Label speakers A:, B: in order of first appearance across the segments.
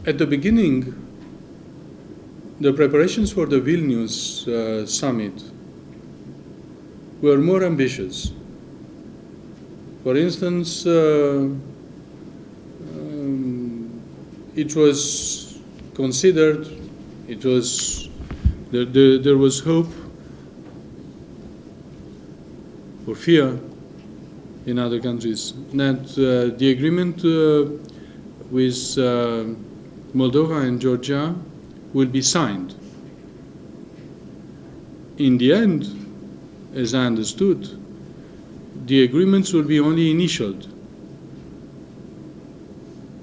A: At the beginning, the preparations for the Vilnius summit were more ambitious. For instance, it was considered, there was hope or fear in other countries that the agreement with Moldova and Georgia will be signed. In the end, as I understood, the agreements will be only initialed,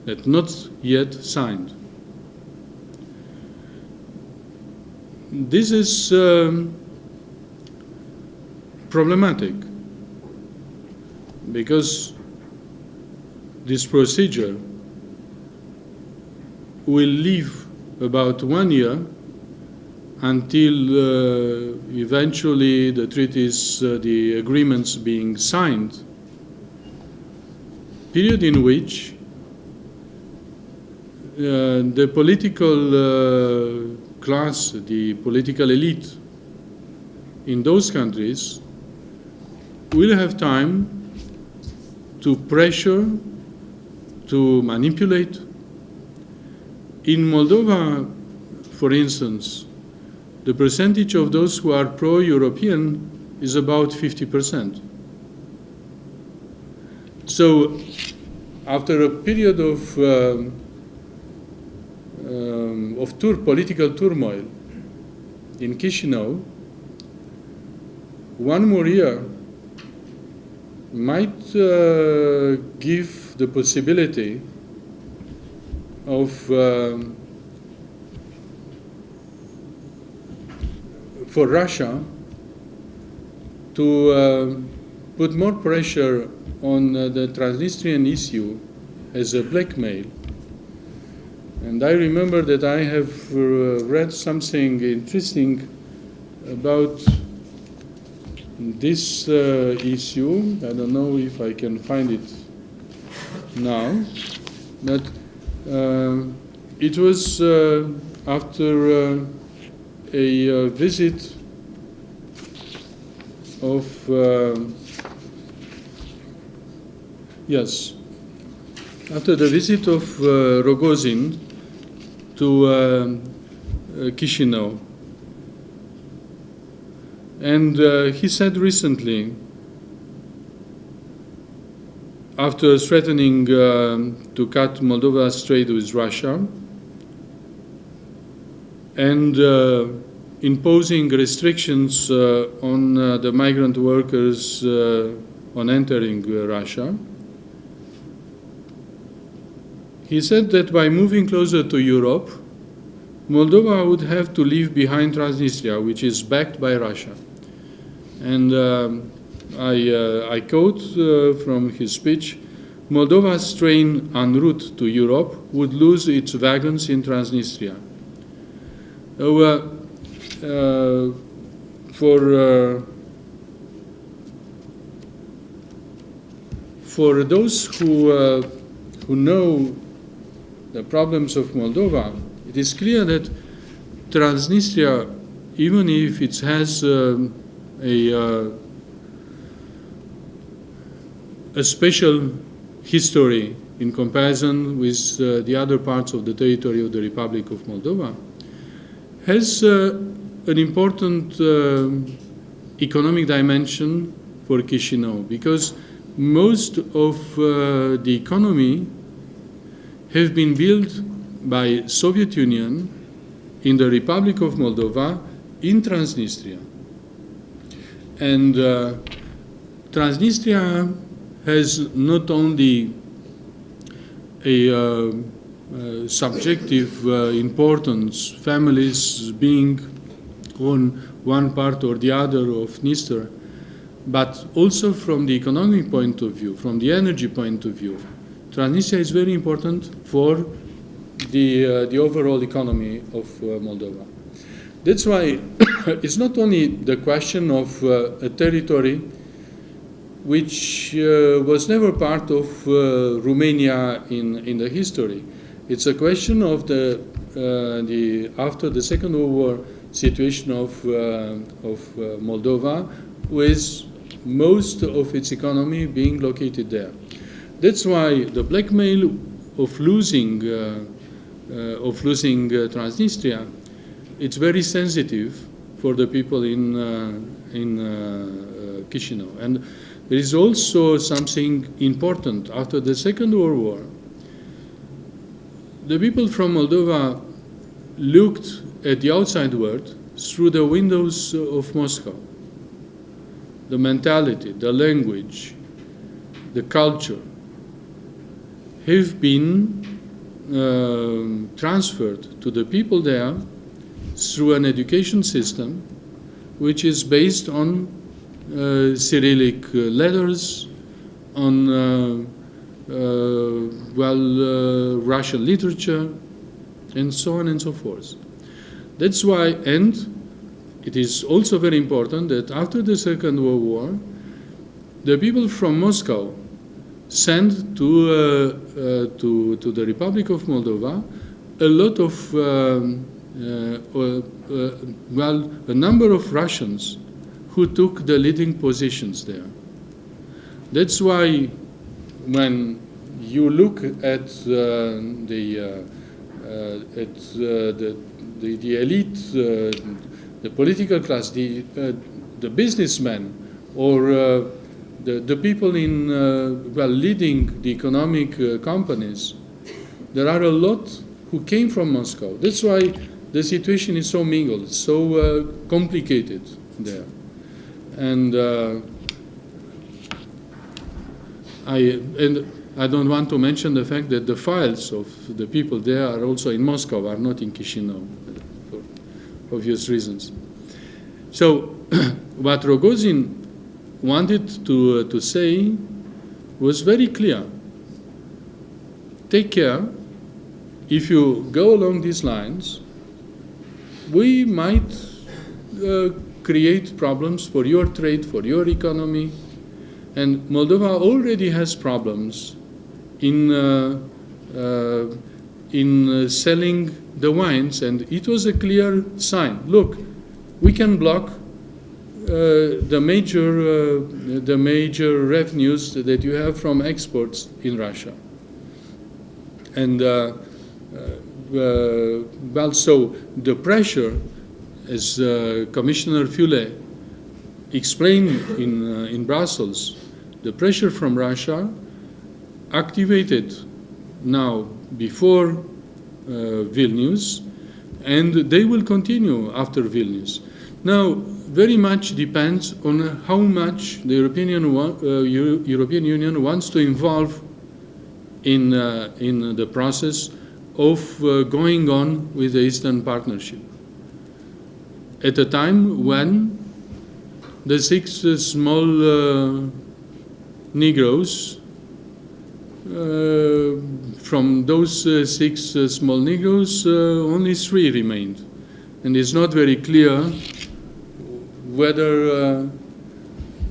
A: that not yet signed. This is problematic because this procedure will leave about 1 year until eventually the treaties, the agreements being signed, period in which the political class, the political elite in those countries will have time to pressure, to manipulate. In Moldova, for instance, the percentage of those who are pro-European is about 50%. So, after a period of political turmoil in Chisinau, 1 more year might give the possibility of for Russia to put more pressure on the Transnistrian issue as a blackmail. And I remember that I have read something interesting about this issue. I don't know if I can find it now, but it was after a visit of after the visit of Rogozin to Chisinau. And he said recently, after threatening to cut Moldova's trade with Russia and imposing restrictions on the migrant workers on entering Russia, he said that by moving closer to Europe, Moldova would have to leave behind Transnistria, which is backed by Russia. And I quote from his speech, Moldova's train en route to Europe would lose its wagons in Transnistria. For those who know the problems of Moldova, it is clear that Transnistria, even if it has a special history in comparison with the other parts of the territory of the Republic of Moldova, has an important economic dimension for Chisinau, because most of the economy have been built by Soviet Union in the Republic of Moldova in Transnistria. And Transnistria has not only a subjective importance, families being on one part or the other of Dniester, but also from the economic point of view, from the energy point of view. Transnistria is very important for the overall economy of Moldova. That's why it's not only the question of a territory which was never part of Romania in the history. It's a question of the after the Second World War situation of Moldova, with most of its economy being located there. That's why the blackmail of losing Transnistria, it's very sensitive for the people in Chisinau. And there is also something important. After the Second World War, the people from Moldova looked at the outside world through the windows of Moscow. The mentality, the language, the culture have been transferred to the people there through an education system which is based on Cyrillic letters, on Russian literature, and so on and so forth. That's why, and it is also very important that after the Second World War, the people from Moscow sent to the Republic of Moldova a lot of, a number of Russians who took the leading positions there. That's why when you look at the elite, the political class, the businessmen, or the people in leading the economic companies, there are a lot who came from Moscow. That's why the situation is so mingled, so complicated there. And I don't want to mention the fact that the files of the people there are also in Moscow, are not in Chisinau, for obvious reasons. So what Rogozin wanted to say was very clear. Take care. If you go along these lines, we might create problems for your trade, for your economy. And Moldova already has problems in selling the wines, and it was a clear sign. Look, we can block the major revenues that you have from exports in Russia. And so the pressure, as Commissioner Füle explained in Brussels, the pressure from Russia activated now before Vilnius, and they will continue after Vilnius. Now, very much depends on how much the European Union wants to involve in the process of going on with the Eastern Partnership. At a time when the 6 small Negroes, from those 6 small Negroes, only 3 remained. And it's not very clear whether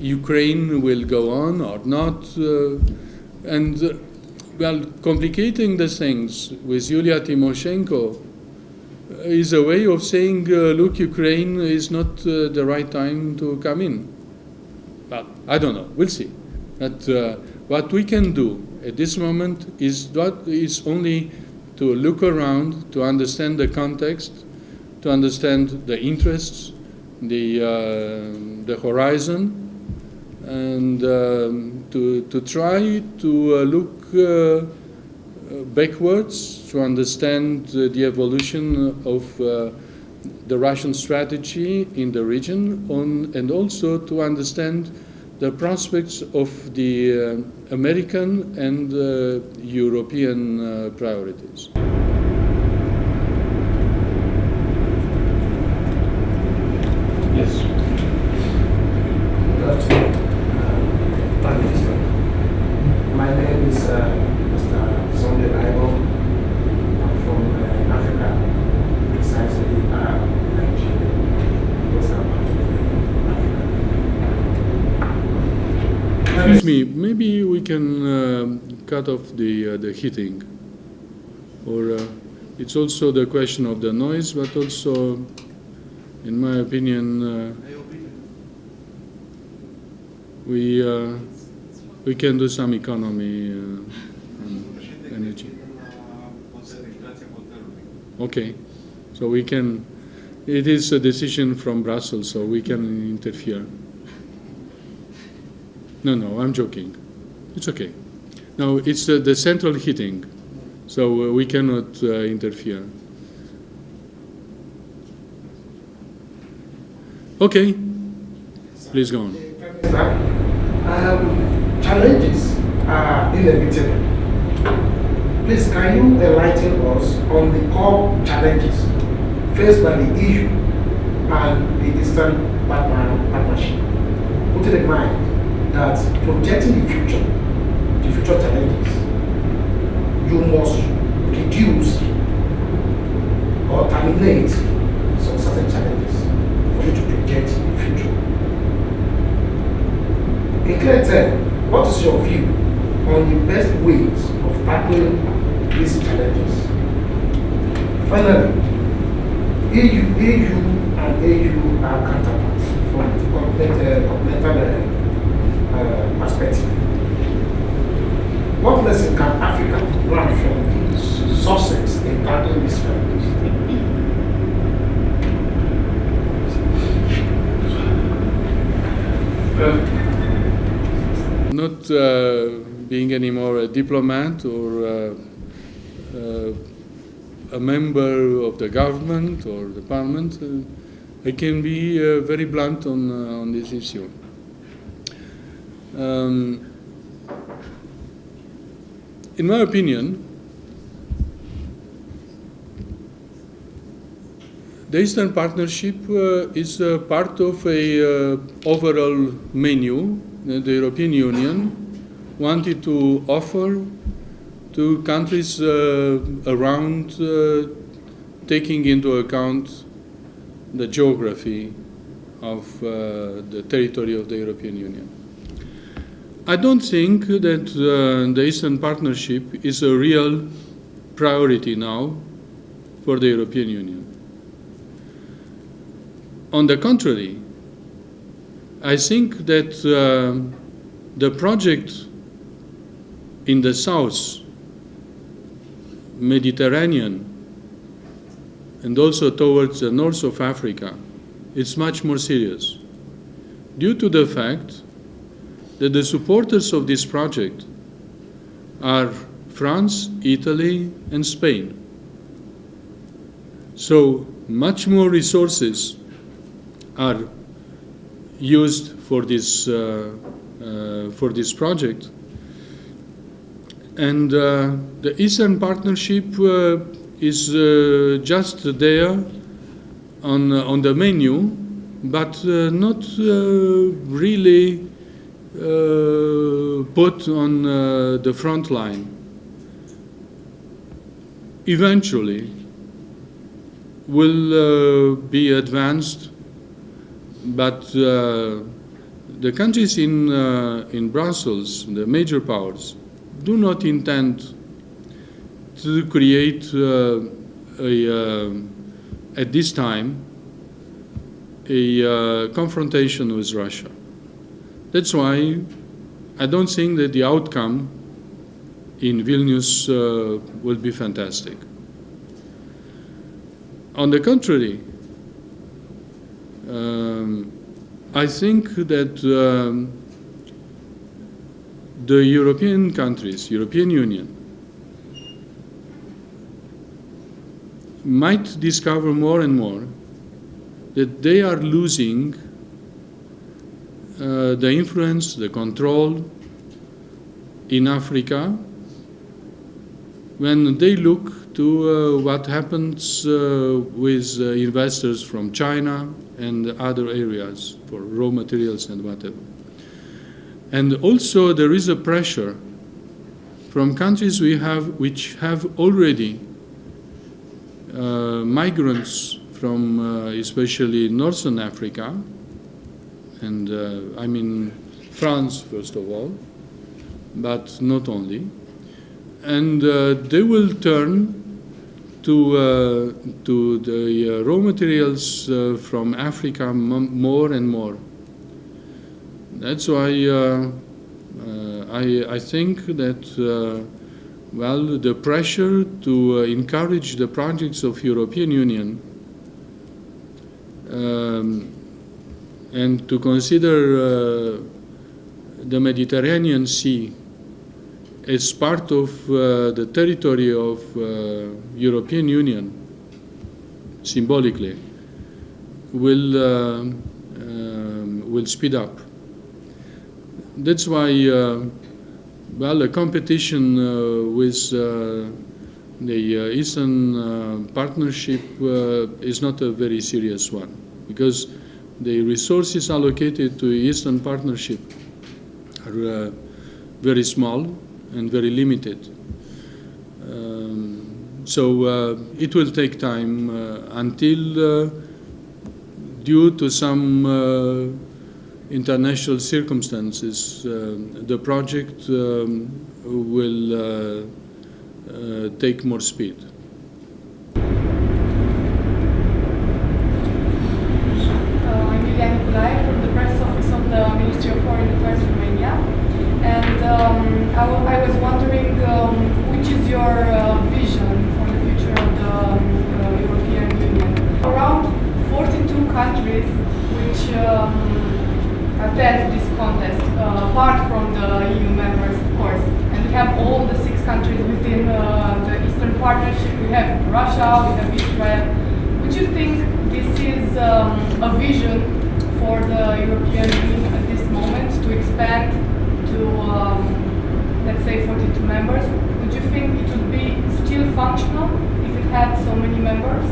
A: Ukraine will go on or not. Complicating the things with Yulia Tymoshenko is a way of saying, look, Ukraine is not the right time to come in. But I don't know. We'll see. But what we can do at this moment is only to look around, to understand the context, to understand the interests, the horizon, and to try to look backwards to understand the evolution of the Russian strategy in the region, and also to understand the prospects of the American and European priorities. Yes.
B: Good afternoon, Prime Minister. My name is Mr. Sunday Bible. I'm from Africa, precisely Nigeria, western part of Africa.
A: Excuse me, maybe we can cut off the heating or it's also the question of the noise, but also, in my opinion, we can do some economy on energy. Okay, so we can. It is a decision from Brussels, so we can interfere. No, I'm joking. It's okay. No, it's the central heating, so we cannot interfere. Okay, please go on.
B: Challenges are inevitable. Please, can you enlighten us on the core challenges faced by the EU and the Eastern Partnership? Putting in mind that projecting the future challenges, you must reduce or terminate some certain challenges for you to project the future. In clear terms, what is your view on the best ways of tackling these challenges? Finally, EU and AU are counterparts from the continental perspective. What lesson can Africa learn from the success in tackling these challenges?
A: Not being anymore a diplomat or a member of the government or the parliament, I can be very blunt on this issue. In my opinion, the Eastern Partnership is part of a overall menu that the European Union wanted to offer to countries around, taking into account the geography of the territory of the European Union. I don't think that the Eastern Partnership is a real priority now for the European Union. On the contrary, I think that the project in the South Mediterranean and also towards the north of Africa is much more serious, due to the fact that the supporters of this project are France, Italy, and Spain. So much more resources are used for this project, and the Eastern Partnership is just there on the menu, but not really put on the front line. Eventually will be advanced, but the countries in Brussels, the major powers, do not intend to create at this time a confrontation with Russia. That's why I don't think that the outcome in Vilnius will be fantastic. On the contrary, I think that the European countries, European Union, might discover more and more that they are losing the influence, the control in Africa when they look to what happens with investors from China and other areas for raw materials and whatever. And also there is a pressure from countries which have already migrants from especially Northern Africa, and I mean France first of all, but not only. And they will turn to the raw materials from Africa more and more. That's why I think that well, the pressure to encourage the projects of European Union and to consider the Mediterranean Sea as part of the territory of European Union, symbolically, will speed up. That's why, well, a competition with the Eastern Partnership is not a very serious one, because the resources allocated to Eastern Partnership are very small and very limited. So it will take time until, due to some international circumstances, the project will take more speed.
C: From the press office of the Ministry of Foreign Affairs Romania, and I was wondering which is your vision for the future of the European Union. Around 42 countries which attend this contest, apart from the EU members, of course, and we have all the 6 countries within the Eastern Partnership. We have Russia, we have Israel. Would you think this is a vision for the European Union at this moment to expand to, let's say, 42 members? Would you think it would be still functional if it had so many members?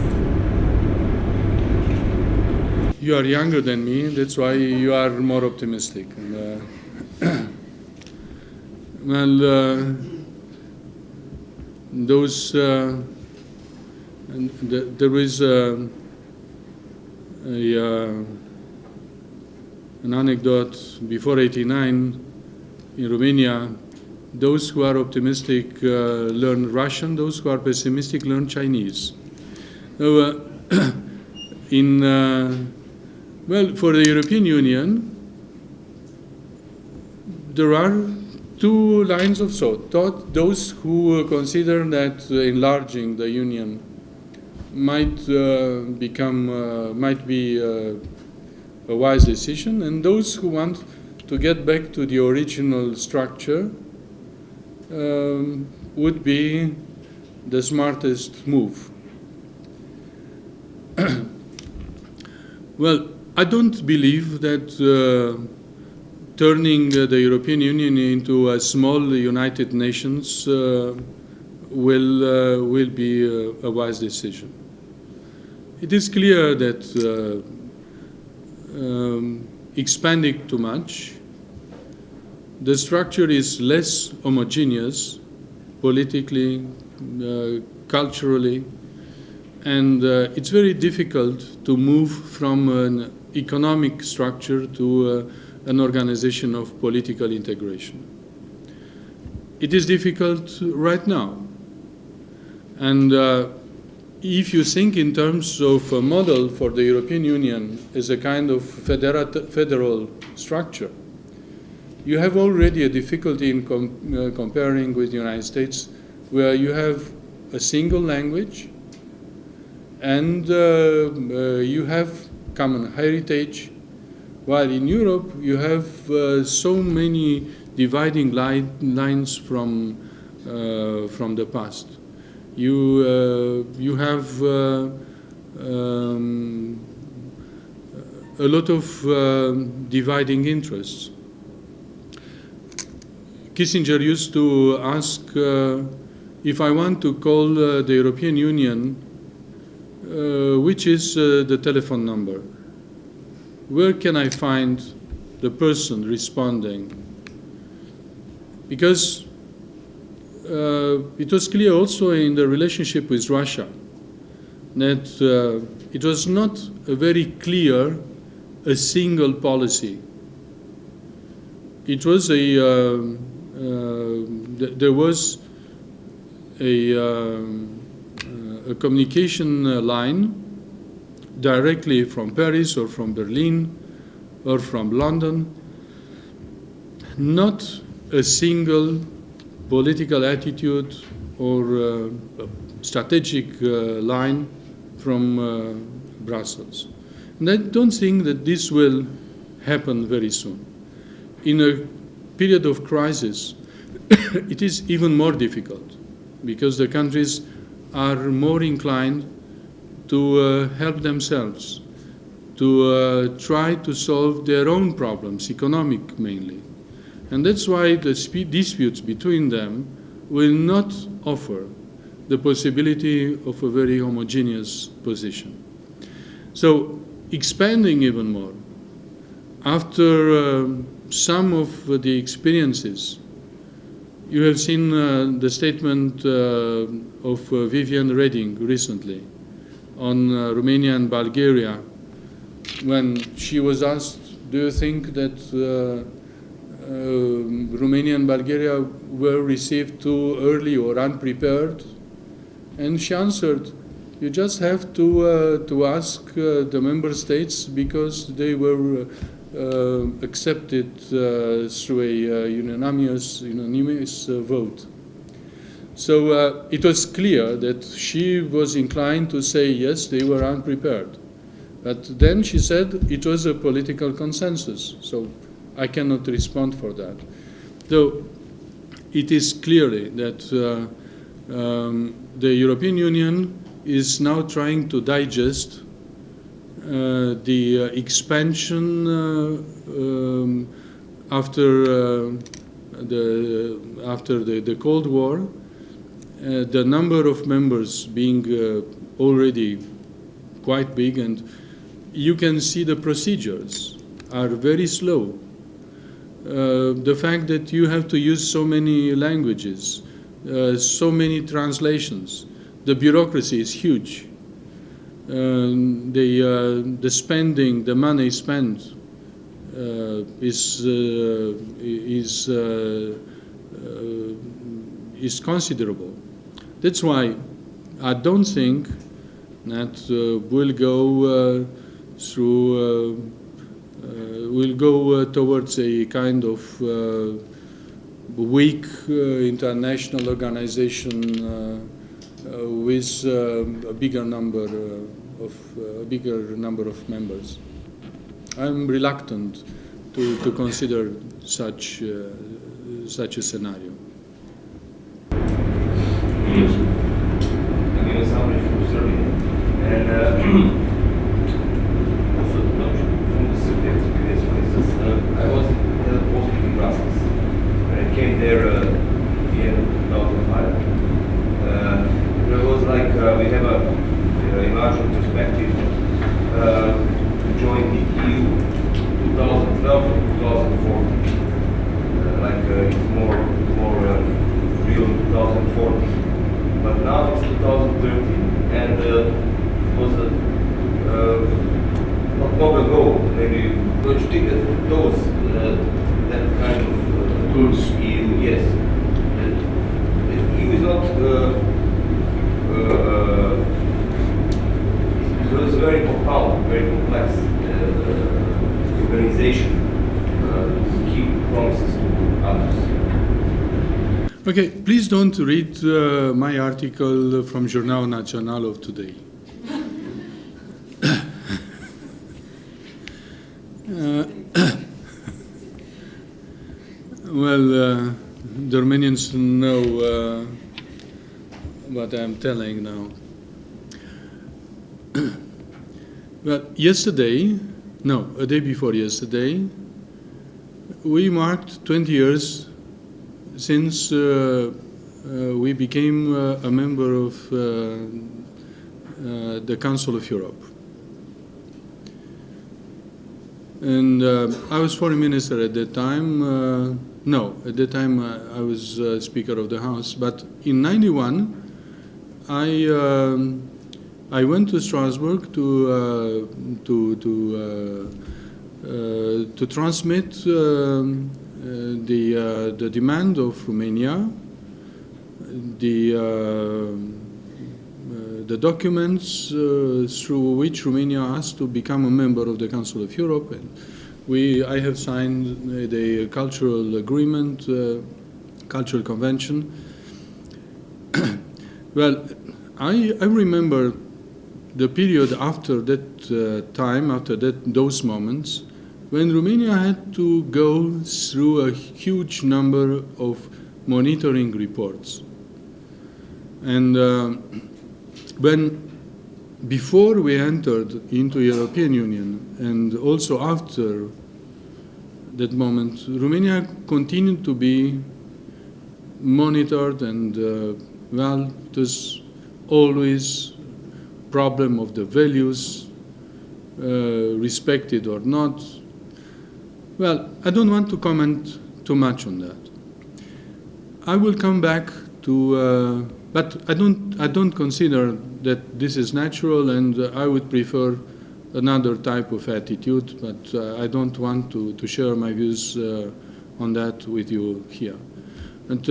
A: You are younger than me, that's why you are more optimistic. Well, those there is an anecdote. Before '89 in Romania, those who are optimistic learn Russian, those who are pessimistic learn Chinese. So, well, for the European Union, there are 2 lines of thought. Those who consider that enlarging the Union might be a wise decision, and those who want to get back to the original structure would be the smartest move. Well, I don't believe that turning the European Union into a small United Nations will be a wise decision. It is clear that expanding too much, the structure is less homogeneous politically, culturally, and it's very difficult to move from an economic structure to an organization of political integration. It is difficult right now. And if you think in terms of a model for the European Union as a kind of federal structure, you have already a difficulty in comparing with the United States, where you have a single language and you have common heritage, while in Europe you have so many dividing lines from the past. You have a lot of dividing interests. Kissinger used to ask, if I want to call the European Union, which is the telephone number? Where can I find the person responding? Because it was clear also in the relationship with Russia that it was not a very clear, a single policy. It was there was a a communication line directly from Paris or from Berlin or from London, not a single political attitude or strategic line from Brussels. And I don't think that this will happen very soon. In a period of crisis, it is even more difficult because the countries are more inclined to help themselves, to try to solve their own problems, economic mainly. And that's why the disputes between them will not offer the possibility of a very homogeneous position. So expanding even more, after some of the experiences, you have seen the statement of Viviane Reding recently on Romania and Bulgaria, when she was asked, do you think that Romania and Bulgaria were received too early or unprepared? And she answered, you just have to ask the member states because they were accepted through a unanimous vote. So it was clear that she was inclined to say, yes, they were unprepared. But then she said it was a political consensus, so I cannot respond for that. Though it is clearly that the European Union is now trying to digest the expansion after the Cold War, the number of members being already quite big, and you can see the procedures are very slow. The fact that you have to use so many languages, so many translations, the bureaucracy is huge. The spending, the money spent is considerable. That's why I don't think that we'll go towards a kind of weak international organization with a bigger number of members. I'm reluctant to consider such a scenario.
D: And also from the Serbian experience, for instance, I was in a posting in Brussels. When I came there at the end of 2005, there was like, we have a enlarged perspective to join the EU 2012 or 2014. It's more real 2014. But now it's 2013, and it was not long ago, maybe. Don't you think that those, that kind of
A: Tools.
D: EU, yes, that EU is not, it's a very compound, very complex organization to keep promises to others.
A: Okay, please don't read my article from Journal Național of today. Well, the Romanians know what I'm telling now. But a day before yesterday, we marked 20 years since we became a member of the Council of Europe. And I was foreign minister at that time. At that time I was Speaker of the House. But in '91, I went to Strasbourg to transmit the the documents through which Romania asked to become a member of the Council of Europe, and I have signed the cultural agreement, cultural convention. Well, I remember the period after that time, after those moments, when Romania had to go through a huge number of monitoring reports. And before we entered into European Union, and also after that moment, Romania continued to be monitored, and well, it was always problem of the values, respected or not. Well, I don't want to comment too much on that. I will come back to, but I don't consider that this is natural, and I would prefer another type of attitude, but I don't want to share my views on that with you here. And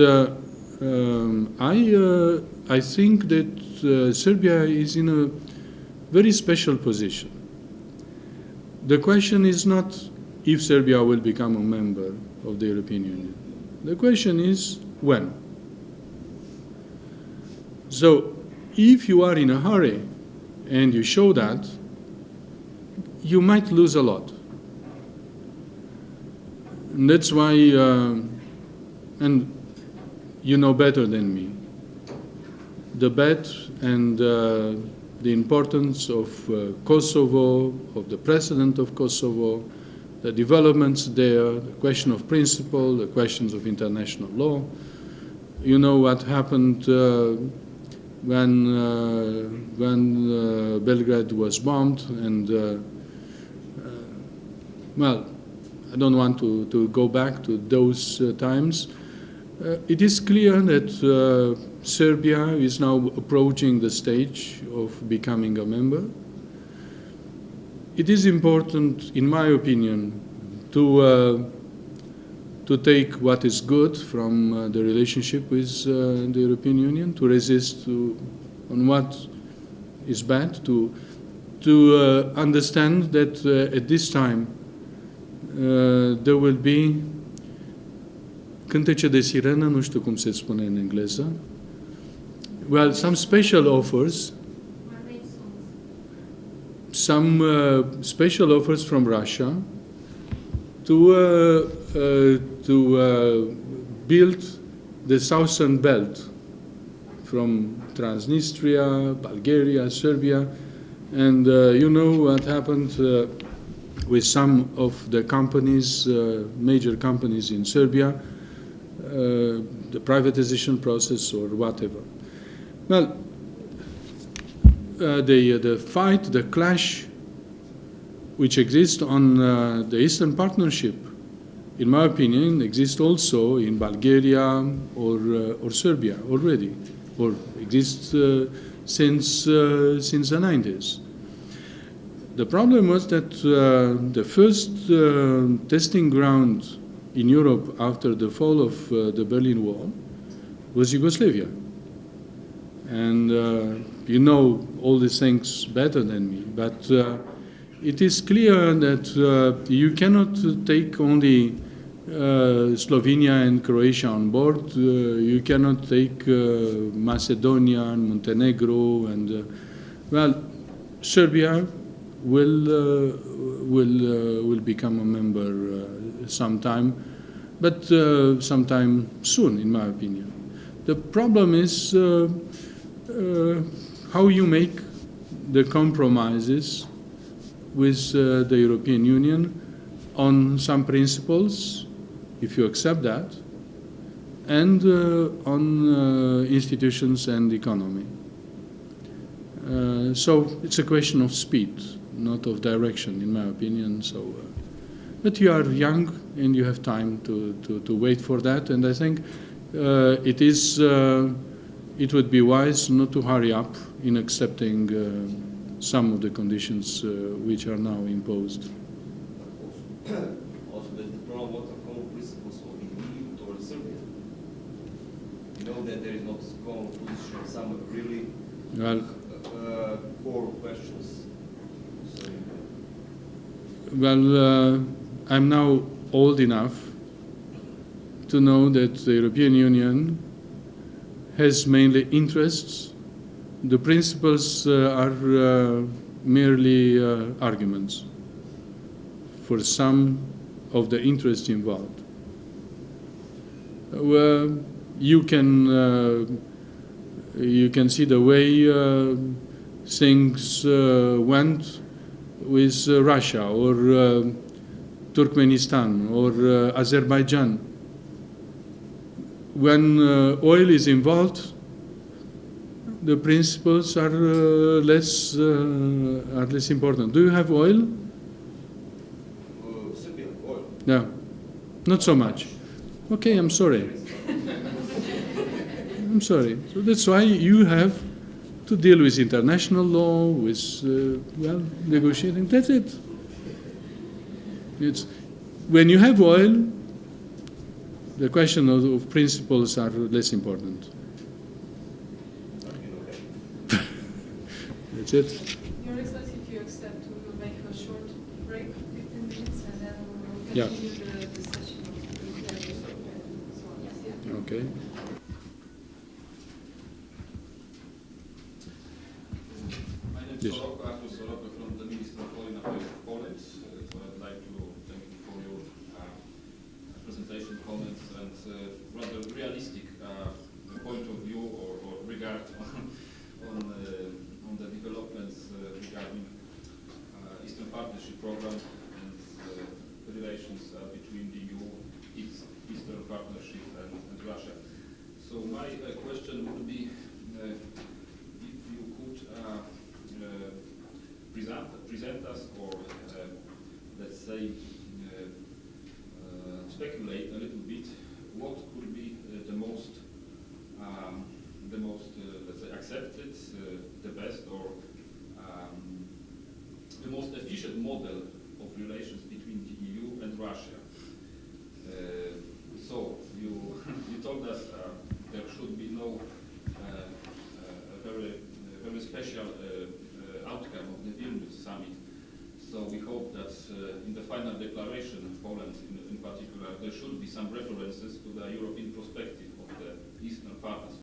A: I think that Serbia is in a very special position. The question is not if Serbia will become a member of the European Union. The question is when. So if you are in a hurry and you show that, you might lose a lot. And that's why, and you know better than me, the bet and the importance of Kosovo, of the president of Kosovo, the developments there, the question of principle, the questions of international law. You know what happened when Belgrade was bombed, and well, I don't want to go back to those times. It is clear that Serbia is now approaching the stage of becoming a member. It is important, in my opinion, to take what is good from the relationship with the European Union, to resist on what is bad, to understand that at this time there will be cântece de sirenă, nu știu cum se spune în engleză. Well, some special offers, special offers from Russia to build the southern belt from Transnistria, Bulgaria, Serbia, and you know what happened with some of the companies, major companies in Serbia, the privatization process or whatever. Well, the fight, the clash which exists on the Eastern Partnership, in my opinion, exists also in Bulgaria or Serbia already, or exists since the 90s. The problem was that the first testing ground in Europe after the fall of the Berlin Wall was Yugoslavia. And you know all these things better than me, but it is clear that you cannot take only Slovenia and Croatia on board. You cannot take Macedonia and Montenegro, and well, Serbia will become a member sometime, but sometime soon, in my opinion. The problem is how you make the compromises with the European Union on some principles, if you accept that, and on institutions and economy. So it's a question of speed, not of direction, in my opinion. So, but you are young and you have time to wait for that, and I think it would be wise not to hurry up in accepting some of the conditions which are now imposed.
E: Also, there's the problem of the common principles of the EU towards Serbia. You know that there is not a common position. Some really more questions. So,
A: Well, I'm now old enough to know that the European Union has mainly interests. The principles are merely arguments for some of the interests involved. You can see the way things went with Russia or Turkmenistan or Azerbaijan. When oil is involved, the principles are less important. Do you have oil?
E: Sibiu, oil.
A: No, not so much. Okay, I'm sorry. I'm sorry. So that's why you have to deal with international law, with negotiating. That's it. It's when you have oil, the question of principles are less important. That's it.
F: Your Excellency, if you accept, we will make a short break, 15 minutes, and then we will
A: Yeah.
F: continue the session and so on. Yeah.
A: Okay.
G: My name is
A: Yes.
G: Soroko from the Ministry of Foreign Affairs of Poland. So I'd like to thank you for your presentation, comments, and rather realistic point of view or regard on the developments regarding Eastern Partnership Program and relations between the EU, its Eastern Partnership, and Russia. So my question would be if you could present us or let's say speculate a little bit what could be the most let's say accepted, the best or the most efficient model of relations between the EU and Russia. So you told us there should be no very special outcome of the Vilnius summit. So we hope that in the final declaration of Poland in particular there should be some references to the European perspective of the Eastern Partnership.